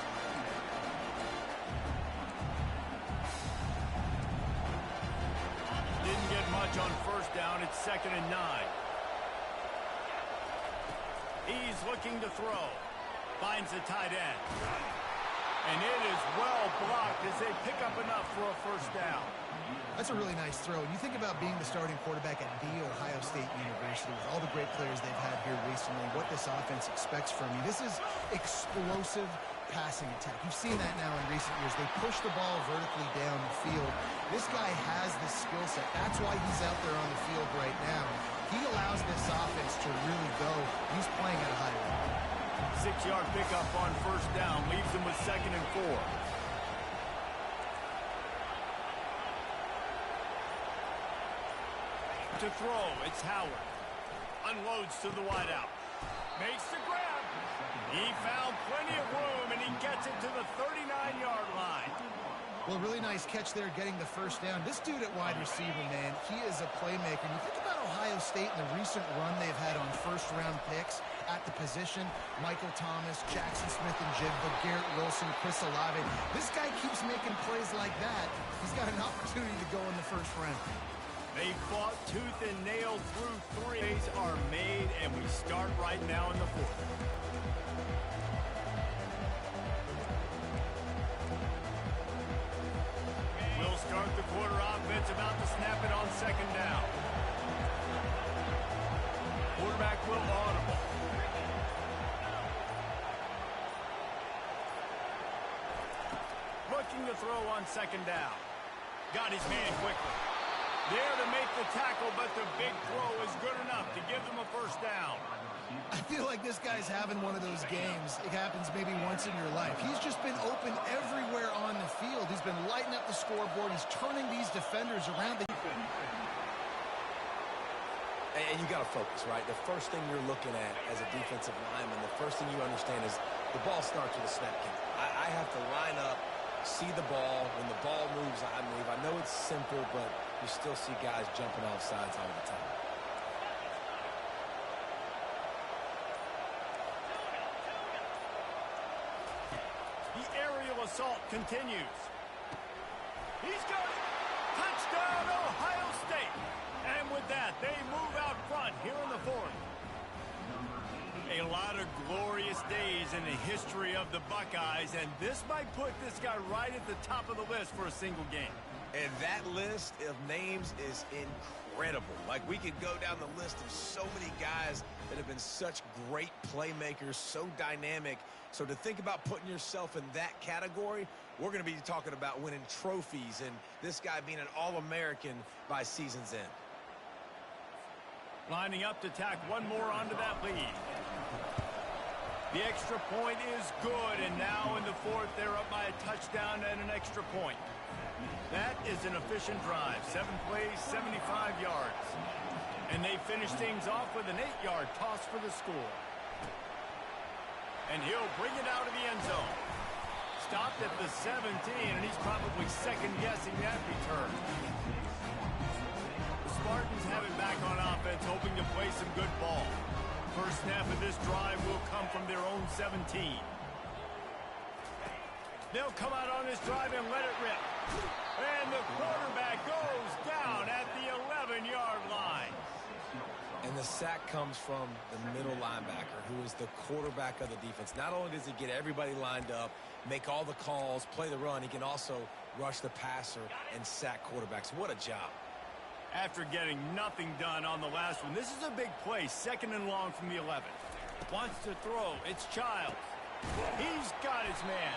Didn't get much on first down. It's 2nd and 9. He's looking to throw. Finds the tight end. And it is well blocked as they pick up enough for a first down. That's a really nice throw. And you think about being the starting quarterback at The Ohio State University with all the great players they've had here recently, what this offense expects from you. This is explosive passing attack. You've seen that now in recent years. They push the ball vertically down the field. This guy has the skill set. That's why he's out there on the field right now. He allows this offense to really go. He's playing at a high level. 6-yard pickup on first down leaves them with 2nd and 4. To throw, it's Howard. Unloads to the wideout. Makes the grab. He found plenty of room, and he gets it to the 39-yard line. Well, really nice catch there getting the first down. This dude at wide receiver, man, he is a playmaker. And you think about Ohio State and the recent run they've had on first-round picks at the position. Michael Thomas, Jackson Smith-Njigba, Garrett Wilson, Chris Olave. This guy keeps making plays like that. He's got an opportunity to go in the first round. They fought tooth and nail through 3. Plays are made, and we start right now in the 4th. We'll start the quarter offense about to snap it on 2nd down. looking to throw on second down. Got his man quickly. There to make the tackle, but the big throw is good enough to give them a first down. I feel like this guy's having one of those games. It happens maybe once in your life. He's just been open everywhere on the field. He's been lighting up the scoreboard. He's turning these defenders around. And you got to focus, right? The first thing you're looking at as a defensive lineman, the first thing you understand is the ball starts with a snap count. I have to line up, see the ball. When the ball moves, I move. I know it's simple, but you still see guys jumping off sides all the time. The aerial assault continues. He's got it. Touchdown, Ohio State. And with that, they move out front here in the fourth. A lot of glorious days in the history of the Buckeyes, and this might put this guy right at the top of the list for a single game. And that list of names is incredible. Like, we could go down the list of so many guys that have been such great playmakers, so dynamic. So to think about putting yourself in that category, we're going to be talking about winning trophies and this guy being an All-American by season's end. Lining up to tack one more onto that lead. The extra point is good, and now in the fourth, they're up by a touchdown and an extra point. That is an efficient drive. 7 plays, 75 yards. And they finish things off with an 8-yard toss for the score. And he'll bring it out of the end zone. Stopped at the 17, and he's probably second-guessing that return. Spartans have it back on offense, hoping to play some good ball. First snap of this drive will come from their own 17. They'll come out on this drive and let it rip. And the quarterback goes down at the 11-yard line. And the sack comes from the middle linebacker, who is the quarterback of the defense. Not only does he get everybody lined up, make all the calls, play the run, he can also rush the passer and sack quarterbacks. What a job. After getting nothing done on the last one, this is a big play, 2nd and long from the 11. Wants to throw. It's Childs. He's got his man.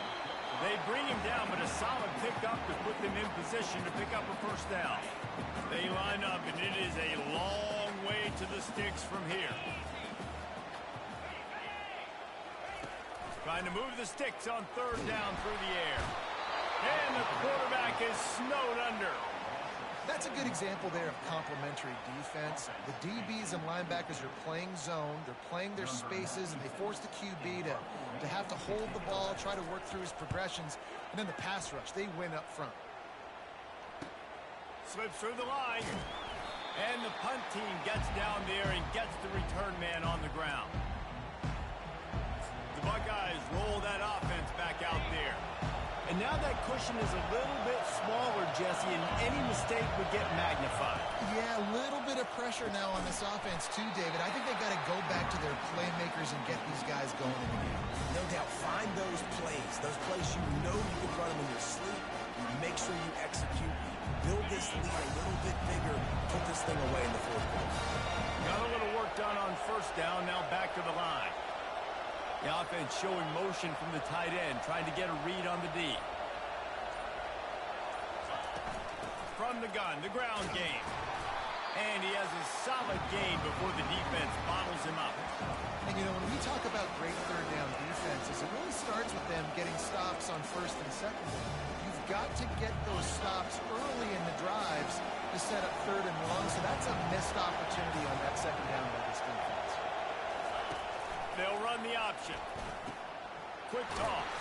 They bring him down, but a solid pickup to put them in position to pick up a first down. They line up, and it is a long way to the sticks from here. Trying to move the sticks on 3rd down through the air. And the quarterback is snowed under. That's a good example there of complementary defense. The DBs and linebackers are playing zone. They're playing their spaces, and they force the QB to have to hold the ball, try to work through his progressions. And then the pass rush, they win up front. Slips through the line. And the punt team gets down there and gets the return man on the ground. The Buckeyes roll that offense back out there. And now that cushion is a little bit smaller, Jesse, and any mistake would get magnified. Yeah, a little bit of pressure now on this offense too, David. I think they've got to go back to their playmakers and get these guys going in the game. No doubt, find those plays you know you can run them in your sleep. You make sure you execute, build this lead a little bit bigger, put this thing away in the fourth quarter. Got a little work done on first down, now back to the line. The offense showing motion from the tight end, trying to get a read on the D. From the gun, the ground game. And he has a solid gain before the defense bottles him up. And, you know, when we talk about great 3rd down defenses, it really starts with them getting stops on 1st and 2nd. You've got to get those stops early in the drives to set up 3rd and long, so that's a missed opportunity on that 2nd down by this defense. They'll run the option. Quick toss.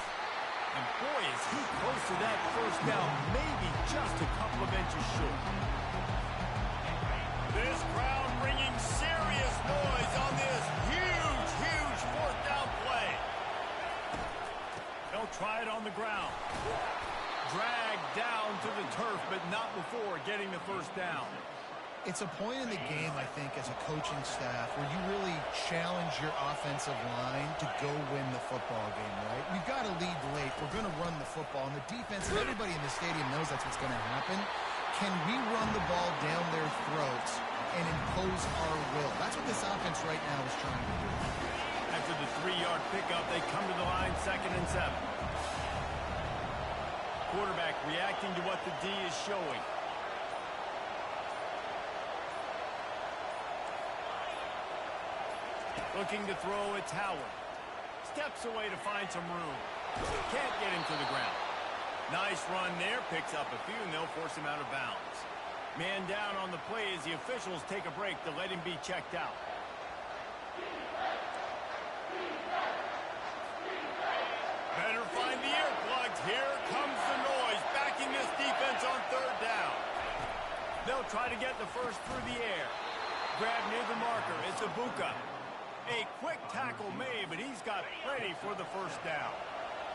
And boy, is he close to that first down, maybe just a couple of inches short. This crowd bringing serious noise on this huge, huge 4th down play. They'll try it on the ground. Dragged down to the turf, but not before getting the first down. It's a point in the game, I think, as a coaching staff where you really challenge your offensive line to go win the football game, right? We've got to lead late. We're going to run the football. And the defense, and everybody in the stadium knows that's what's going to happen. Can we run the ball down their throats and impose our will? That's what this offense right now is trying to do. After the 3-yard pickup, they come to the line 2nd and 7. quarterback reacting to what the D is showing. Looking to throw, it's Howard. Steps away to find some room. Can't get him to the ground. Nice run there, picks up a few, and they'll force him out of bounds. Man down on the play as the officials take a break to let him be checked out. Better find the earplugs. Here comes the noise, backing this defense on third down. They'll try to get the first through the air. Grab near the marker, it's Ibuka. A quick tackle made, but he's got plenty for the first down.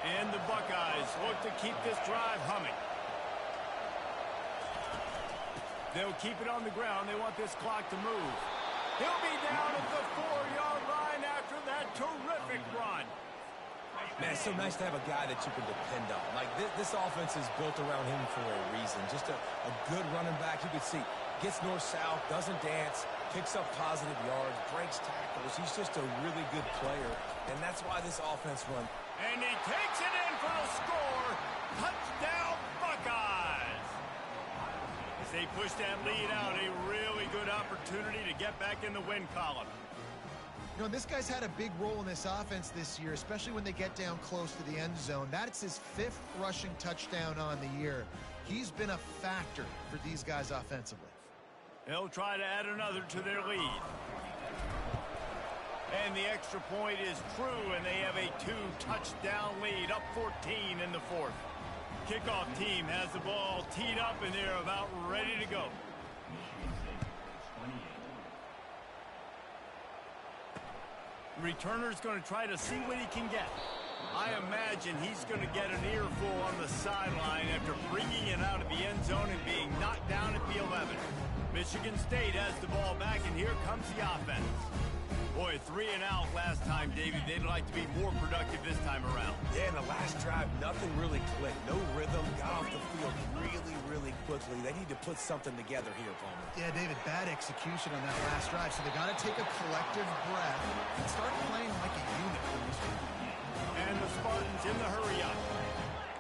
And the Buckeyes look to keep this drive humming. They'll keep it on the ground. They want this clock to move. He'll be down at the 4-yard line after that terrific run. Man, it's so nice to have a guy that you can depend on. Like, this offense is built around him for a reason. Just a good running back. You can see, gets north-south, doesn't dance, picks up positive yards, breaks tackles. He's just a really good player, and that's why this offense runs. And he takes it in for the score. Touchdown, Buckeyes. As they push that lead out, a really good opportunity to get back in the win column. You know, this guy's had a big role in this offense this year, especially when they get down close to the end zone. That's his 5th rushing touchdown on the year. He's been a factor for these guys offensively. They'll try to add another to their lead. And the extra point is true, and they have a 2-touchdown lead, up 14 in the 4th. Kickoff team has the ball teed up, and they're about ready to go. Returner's going to try to see what he can get. I imagine he's going to get an earful on the sideline after bringing it out of the end zone and being knocked down at the 11. Michigan State has the ball back, and here comes the offense. Boy, 3 and out last time, David. They'd like to be more productive this time around. Yeah, in the last drive, nothing really clicked. No rhythm, got off the field really quickly. They need to put something together here, Palmer. Yeah, David, bad execution on that last drive, so they got to take a collective breath and start playing like a unit from this one. And the Spartans in the hurry up.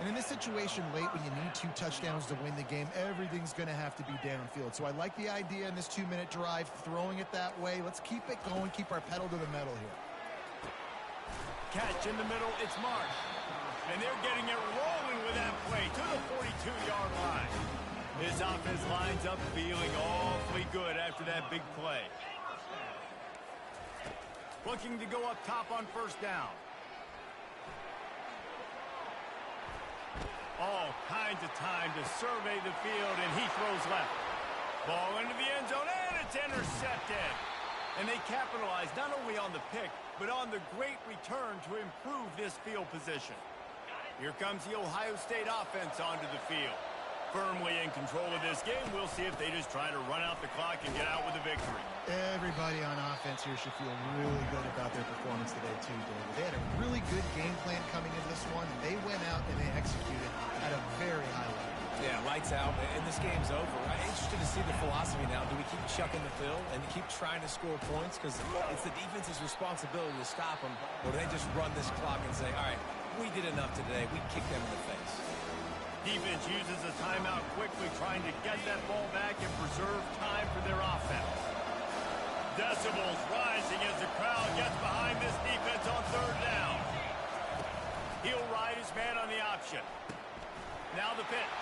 And in this situation late when you need 2 touchdowns to win the game, everything's going to have to be downfield. So I like the idea in this 2-minute drive, throwing it that way. Let's keep it going, keep our pedal to the metal here. Catch in the middle, it's Marsh. And they're getting it rolling with that play to the 42-yard line. His offense lines up feeling awfully good after that big play. Looking to go up top on first down. All kinds of time to survey the field, and he throws left. Ball into the end zone, and it's intercepted. And they capitalize not only on the pick, but on the great return to improve this field position. Here comes the Ohio State offense onto the field. Firmly in control of this game. We'll see if they just try to run out the clock and get out with a victory. Everybody on offense here should feel really good about their performance today, too, David. They had a really good game plan coming into this one, and they went out and they executed at a very high level. Yeah, lights out, and this game's over. I'm interested to see the philosophy now. Do we keep chucking the fill and keep trying to score points? Because it's the defense's responsibility to stop them, or do they just run this clock and say, all right, we did enough today. We kicked them in the face. Defense uses a timeout quickly, trying to get that ball back and preserve time for their offense. Decibels rising as the crowd gets behind this defense on third down. He'll ride his man on the option. Now the pitch.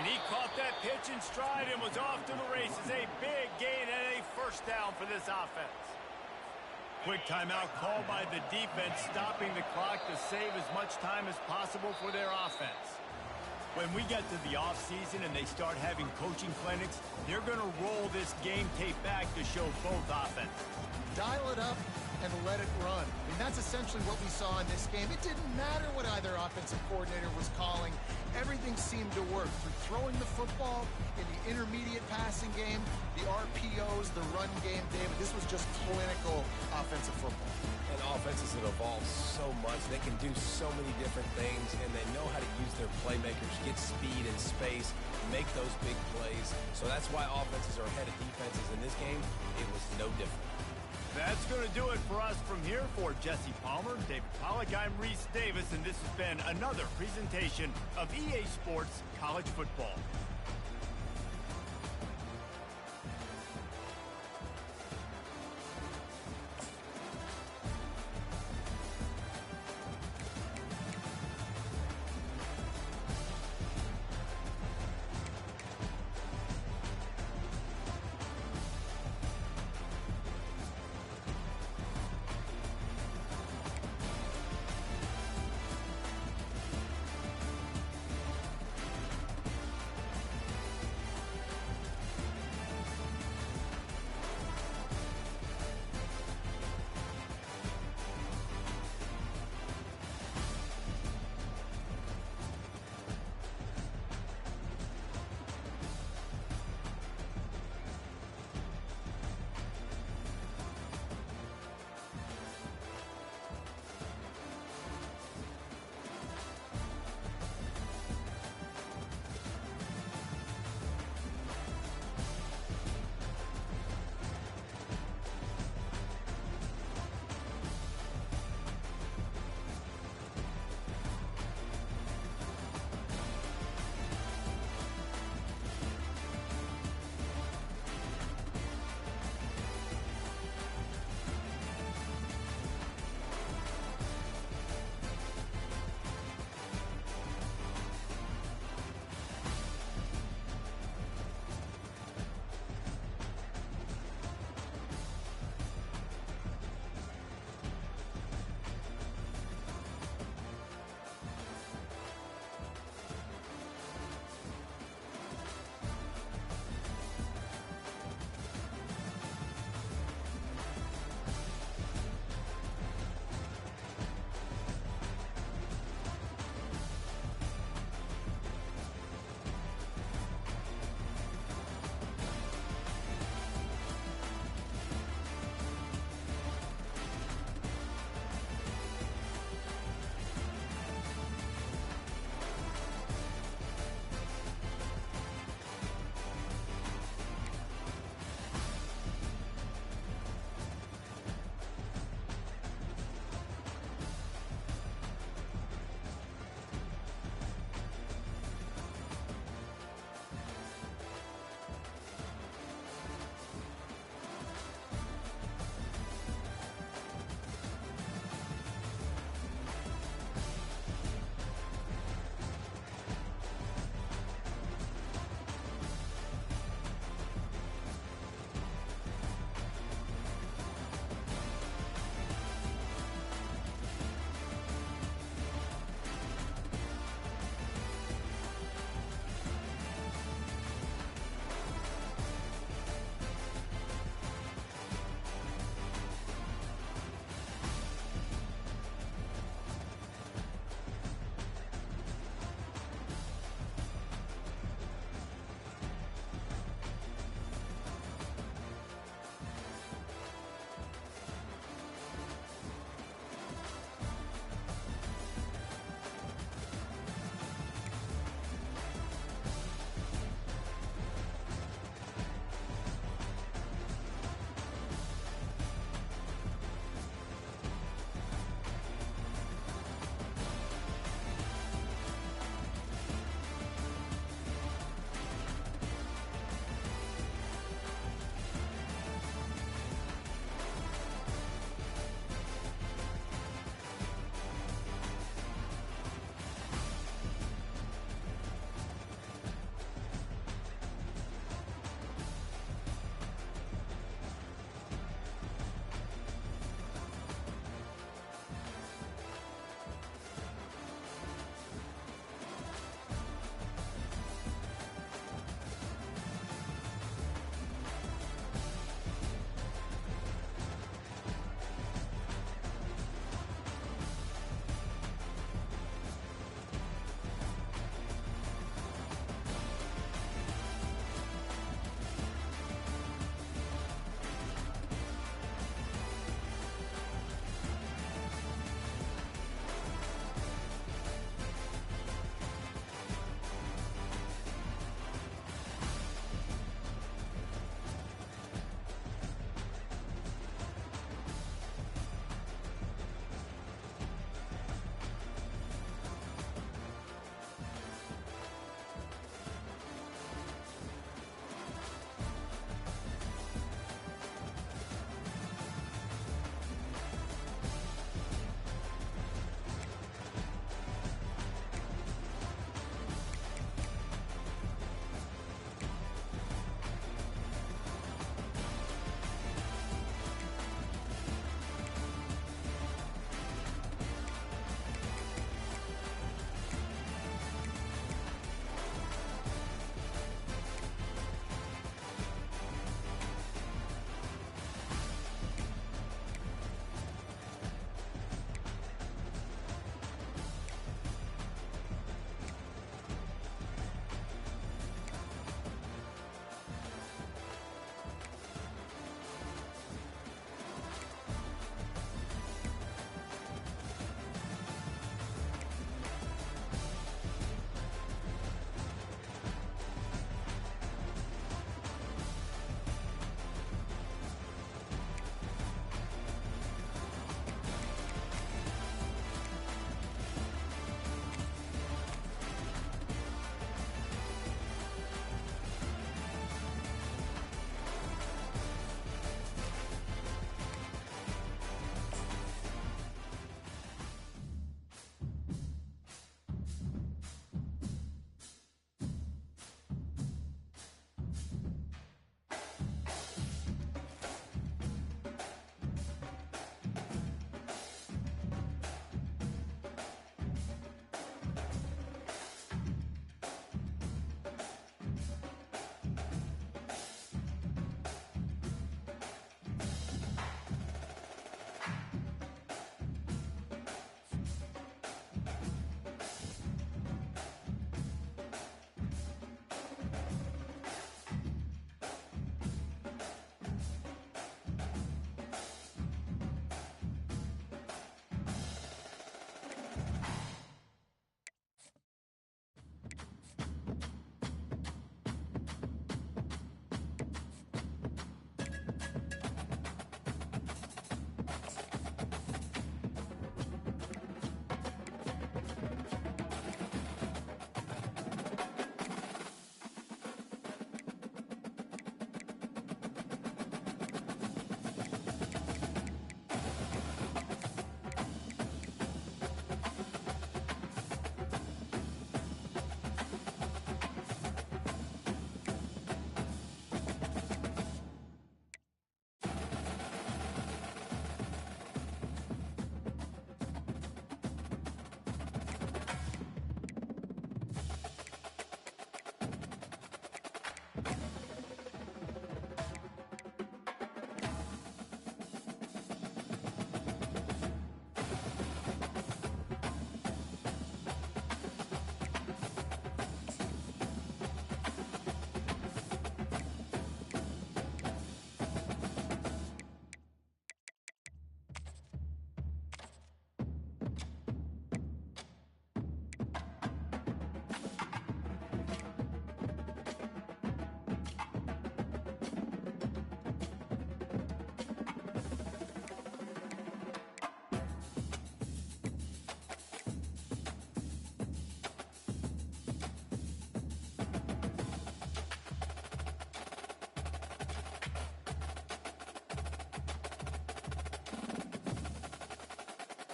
And he caught that pitch in stride and was off to the races. A big gain and a first down for this offense. Quick timeout called by the defense, stopping the clock to save as much time as possible for their offense. When we get to the offseason and they start having coaching clinics, they're going to roll this game tape back to show both offenses. Dial it up and let it run. I mean, that's essentially what we saw in this game. It didn't matter what either offensive coordinator was calling. Everything seemed to work through throwing the football, in the intermediate passing game, the RPOs, the run game, David. This was just clinical offensive football. And offenses have evolved so much. They can do so many different things, and they know how to use their playmakers, get speed and space, make those big plays. So that's why offenses are ahead of defenses in this game. It was no different. That's going to do it for us from here. For Jesse Palmer, David Pollack, I'm Reese Davis, and this has been another presentation of EA Sports College Football.